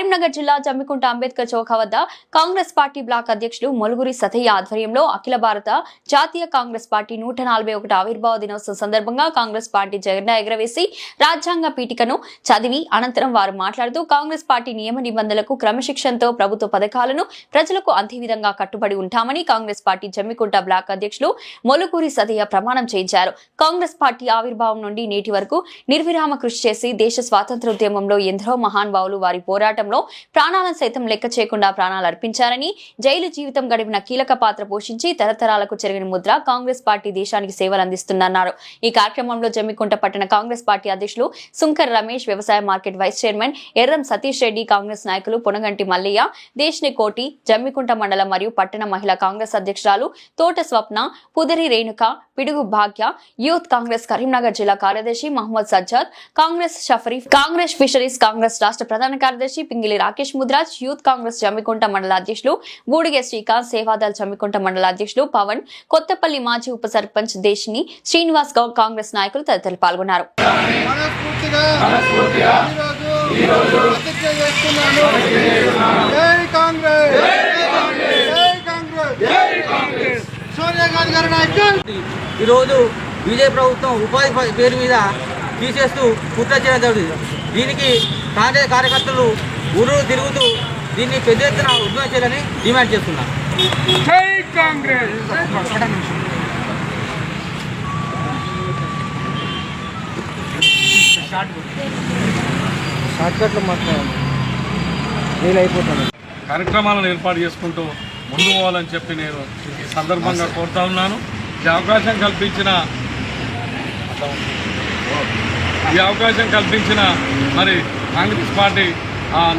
కరీంనగర్ జిల్లా జమ్మికుంట అంబేద్కర్ చౌక వద్ద కాంగ్రెస్ పార్టీ బ్లాక్ అధ్యక్షులు మొలుగురి సతయ్య ఆధ్వర్యంలో అఖిల భారత జాతీయ కాంగ్రెస్ పార్టీ 141 ఆవిర్భావ దినోత్సవం సందర్భంగా కాంగ్రెస్ పార్టీ జెండా ఎగురవేసి రాజ్యాంగ పీఠికను చదివి అనంతరం వారు మాట్లాడుతూ కాంగ్రెస్ పార్టీ నియమ నిబంధనలకు క్రమశిక్షణతో ప్రభుత్వ పథకాలను ప్రజలకు అందే విధంగా కట్టుబడి ఉంటామని కాంగ్రెస్ పార్టీ జమ్మికుంట బ్లాక్ అధ్యక్షులు మొలుగురి సతయ్య ప్రమాణం చేయించారు. కాంగ్రెస్ పార్టీ ఆవిర్భావం నుండి నేటి వరకు నిర్విరామ కృషి చేసి దేశ స్వాతంత్ర్య ఉద్యమంలో ఎందరో మహానుభావులు వారి పోరాటంలో ప్రాణాలను సైతం లెక్క చేయకుండా ప్రాణాలు అర్పించారని, జైలు జీవితం గడిపిన కీలక పాత్ర పోషించి తరతరాలకు చెరిగిన ముద్ర కాంగ్రెస్ పార్టీ దేశానికి సేవలు అందిస్తుందన్నారు. ఈ కార్యక్రమంలో జమ్మికుంట పట్టణ కాంగ్రెస్ పార్టీ అధ్యక్షులు సుంకర్ రమేష్, వ్యవసాయ market vice chairman Erram Satish Reddy, Congress నాయకులు పొనగంటి మల్లయ్య, దేశ్ని కోటి, జమ్మికుంట మండలం మరియు పట్టణ మహిళా కాంగ్రెస్ అధ్యక్షురాలు తోట స్వప్న, పుదరి రేణుక, పిడుగు భాగ్య, యూత్ కాంగ్రెస్ కరీంనగర్ జిల్లా కార్యదర్శి మహమ్మద్ సజ్జాద్, కాంగ్రెస్ షఫరీఫ్, కాంగ్రెస్ ఫిషరీస్ కాంగ్రెస్ రాష్ట్ర ప్రధాన కార్యదర్శి పింగిలి రాకేష్ ముద్రాజ్, యూత్ కాంగ్రెస్ జమ్మికుంట మండల అధ్యక్షులు బూడిగే శ్రీకాంత్, సేవాదల్ జమ్మికుంట మండల అధ్యక్షులు పవన్, కొత్తపల్లి మాజీ ఉప సర్పంచ్ దేశిని శ్రీనివాస్ గౌడ్, కాంగ్రెస్ నాయకులు తదితరులు పాల్గొన్నారు. ఈరోజు బీజేపీ ప్రభుత్వం ఉపాధి పేరు మీద తీసేస్తూ కుట్ర చేయడం జరుగుతుంది. దీనికి కాంగ్రెస్ కార్యకర్తలు ఊరు తిరుగుతూ దీన్ని పెద్ద ఎత్తున ఉద్యమం చేయాలని డిమాండ్ చేస్తున్నారు. జై కాంగ్రెస్. కార్యక్రమాలను ఏర్పాటు చేసుకుంటూ ముందు పోవాలని చెప్పి నేను ఈ సందర్భంగా కోరుతా ఉన్నాను. ఈ అవకాశం కల్పించిన మరి కాంగ్రెస్ పార్టీ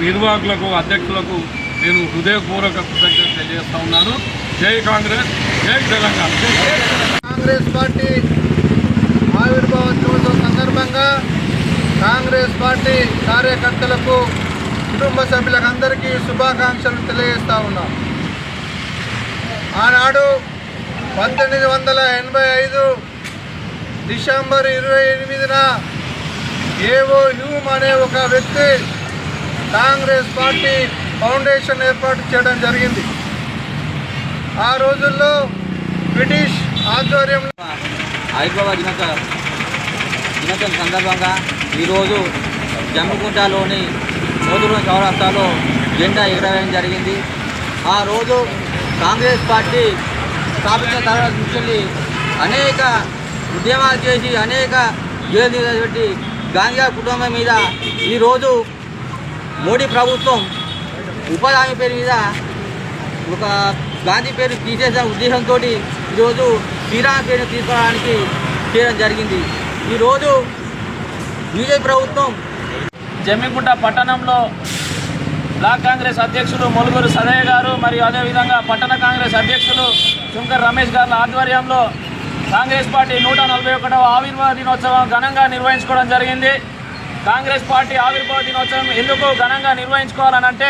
నిర్వాహకులకు, అధ్యక్షులకు నేను హృదయపూర్వక కృతజ్ఞత తెలియజేస్తా ఉన్నాను. జై కాంగ్రెస్, జై తెలంగాణ. కాంగ్రెస్ పార్టీ ఆవిర్భావ దినోత్సవం సందర్భంగా కాంగ్రెస్ పార్టీ కార్యకర్తలకు, కుటుంబ సభ్యులకు అందరికీ శుభాకాంక్షలు తెలియజేస్తా ఉన్నాం. ఆనాడు 1985 డిసెంబర్ 28న ఏవో హ్యూమ్ అనే ఒక వ్యక్తి కాంగ్రెస్ పార్టీ ఫౌండేషన్ ఏర్పాటు చేయడం జరిగింది. ఆ రోజుల్లో బ్రిటిష్ ఆధ్వర్యంలో ఆవిర్భావ దినోత్సవం సందర్భంగా ఈరోజు జమ్మికుంటలోని మోదురు చౌరస్తాలో జెండా ఎగరవేయడం జరిగింది. ఆ రోజు కాంగ్రెస్ పార్టీ స్థాపించిన తర్వాత నుంచి అనేక ఉద్యమాలు చేసి అనేక జైలు పెట్టి గాంధీ కుటుంబం మీద ఈరోజు మోడీ ప్రభుత్వం ఉపాధి హామీ పేరు మీద ఒక గాంధీ పేరు తీసేసిన ఉద్దేశంతో ఈరోజు శ్రీరామ పేరును తీసుకోవడానికి చేయడం జరిగింది. ఈరోజు బీజేపీ ప్రభుత్వం జమ్మికుంట పట్టణంలో బ్లాక్ కాంగ్రెస్ అధ్యక్షులు మొలుగురు సదయ్య గారు మరియు అదేవిధంగా పట్టణ కాంగ్రెస్ అధ్యక్షులు శంకర్ రమేష్ గారి ఆధ్వర్యంలో కాంగ్రెస్ పార్టీ 141వ ఆవిర్భావ దినోత్సవం ఘనంగా నిర్వహించుకోవడం జరిగింది. కాంగ్రెస్ పార్టీ ఆవిర్భావ దినోత్సవం ఎందుకు ఘనంగా నిర్వహించుకోవాలనంటే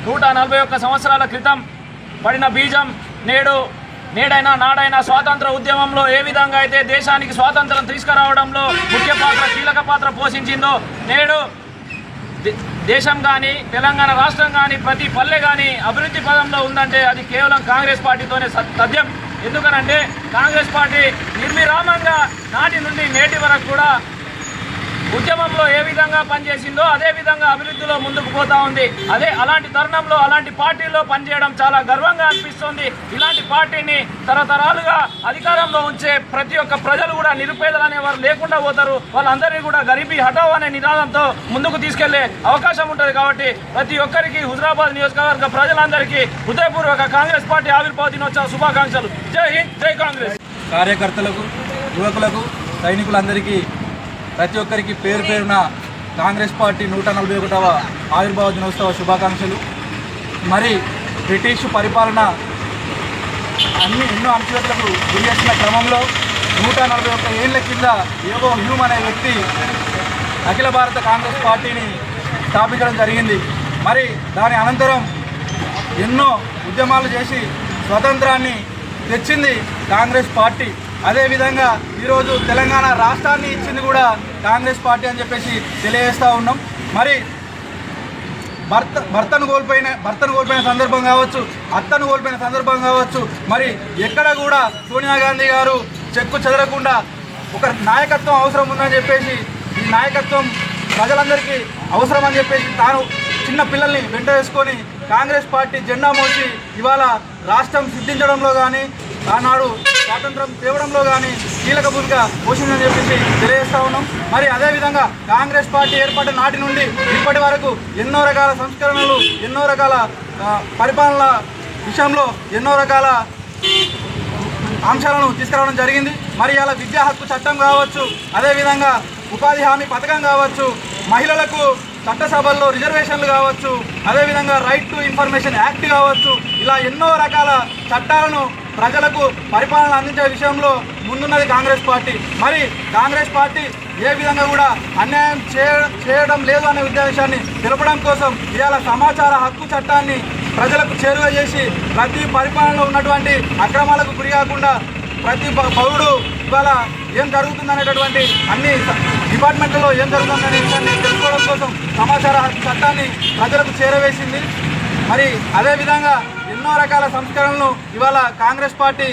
141 సంవత్సరాల క్రితం పడిన బీజం నేడైనా నాడైనా స్వాతంత్ర ఉద్యమంలో ఏ విధంగా అయితే దేశానికి స్వాతంత్రం తీసుకురావడంలో కీలక పాత్ర పోషించిందో, నేడు దేశం కానీ తెలంగాణ రాష్ట్రం కానీ ప్రతి పల్లె కానీ అభివృద్ధి పదంలో ఉందంటే అది కేవలం కాంగ్రెస్ పార్టీతోనే సాధ్యం. ఎందుకనంటే కాంగ్రెస్ పార్టీ నిర్విరామంగా నాటి నుండి నేటి వరకు కూడా ఉద్యమంలో ఏ విధంగా పనిచేసిందో అదే విధంగా అభివృద్ధిలో ముందుకు పోతా ఉంది. అలాంటి తరుణంలో అలాంటి పార్టీలో పనిచేయడం చాలా గర్వంగా అనిపిస్తుంది. ఇలాంటి పార్టీని తరతరాలుగా అధికారంలో ఉంచే ప్రతి ఒక్క ప్రజలు కూడా నిరుపేదలు అనేవారు లేకుండా పోతారు. వాళ్ళందరినీ కూడా గరీబీ హఠావ్ అనే నినాదంతో ముందుకు తీసుకెళ్లే అవకాశం ఉంటుంది. కాబట్టి ప్రతి ఒక్కరికి హుజరాబాద్ నియోజకవర్గ ప్రజలందరికీ హృదయపూర్వక కాంగ్రెస్ పార్టీ ఆవిర్భావ దినోత్సవ శుభాకాంక్షలు. జై హింద్, జై కాంగ్రెస్. కార్యకర్తలకు, యువకులకు, సైనికులందరికీ ప్రతి ఒక్కరికి పేరు పేరున కాంగ్రెస్ పార్టీ 141వ ఆవిర్భావ దినోత్సవ శుభాకాంక్షలు. మరి బ్రిటిష్ పరిపాలన ఎన్నో అంశాలకు గురి చేసిన క్రమంలో 141 ఏళ్ల కింద ఏవో హ్యూమ్ అనే వ్యక్తి అఖిల భారత కాంగ్రెస్ పార్టీని స్థాపించడం జరిగింది. మరి దాని అనంతరం ఎన్నో ఉద్యమాలు చేసి స్వతంత్రాన్ని తెచ్చింది కాంగ్రెస్ పార్టీ. అదేవిధంగా ఈరోజు తెలంగాణ రాష్ట్రాన్ని ఇచ్చింది కూడా కాంగ్రెస్ పార్టీ అని చెప్పేసి తెలియజేస్తూ ఉన్నాం. మరి భర్తను కోల్పోయిన సందర్భం కావచ్చు, అత్తను కోల్పోయిన సందర్భం కావచ్చు, మరి ఎక్కడ కూడా సోనియా గాంధీ గారు చెక్కు చెదరకుండా ఒక నాయకత్వం అవసరం ఉందని చెప్పేసి, ఈ నాయకత్వం ప్రజలందరికీ అవసరం అని చెప్పేసి తాను చిన్న పిల్లల్ని వెంట వేసుకొని కాంగ్రెస్ పార్టీ జెండా మోసి ఇవాళ రాష్ట్రం సిద్ధించడంలో కానీ ఆనాడు స్వాతంత్రం తేవడంలో కానీ కీలక భూమిక పోషిందని చెప్పేసి తెలియజేస్తా ఉన్నాం. మరి అదేవిధంగా కాంగ్రెస్ పార్టీ ఏర్పడ్డ నాటి నుండి ఇప్పటి వరకు ఎన్నో రకాల సంస్కరణలు, ఎన్నో రకాల పరిపాలన విషయంలో ఎన్నో రకాల అంశాలను తీసుకురావడం జరిగింది. మరి అలా విద్యా హక్కు చట్టం కావచ్చు, అదేవిధంగా ఉపాధి హామీ పథకం కావచ్చు, మహిళలకు చట్టసభల్లో రిజర్వేషన్లు కావచ్చు, అదేవిధంగా రైట్ టు ఇన్ఫర్మేషన్ యాక్ట్ కావచ్చు, ఇలా ఎన్నో రకాల చట్టాలను ప్రజలకు పరిపాలన అందించే విషయంలో ముందున్నది కాంగ్రెస్ పార్టీ. మరి కాంగ్రెస్ పార్టీ ఏ విధంగా కూడా అన్యాయం చేయడం లేదు అనే ఉద్దేశాన్ని తెలపడం కోసం ఇవాళ సమాచార హక్కు చట్టాన్ని ప్రజలకు చేరువ చేసి ప్రతి పరిపాలనలో ఉన్నటువంటి అక్రమాలకు గురి కాకుండా ప్రతి పౌరుడు ఇవాళ ఏం జరుగుతుందనేటటువంటి అన్ని డిపార్ట్మెంట్లలో ఏం జరుగుతుందనే విషయాన్ని తెలుసుకోవడం కోసం సమాచార హక్కు చట్టాన్ని ప్రజలకు చేరవేసింది. మరి అదేవిధంగా ఎన్నో రకాల సంస్కరణలు ఇవాళ కాంగ్రెస్ పార్టీ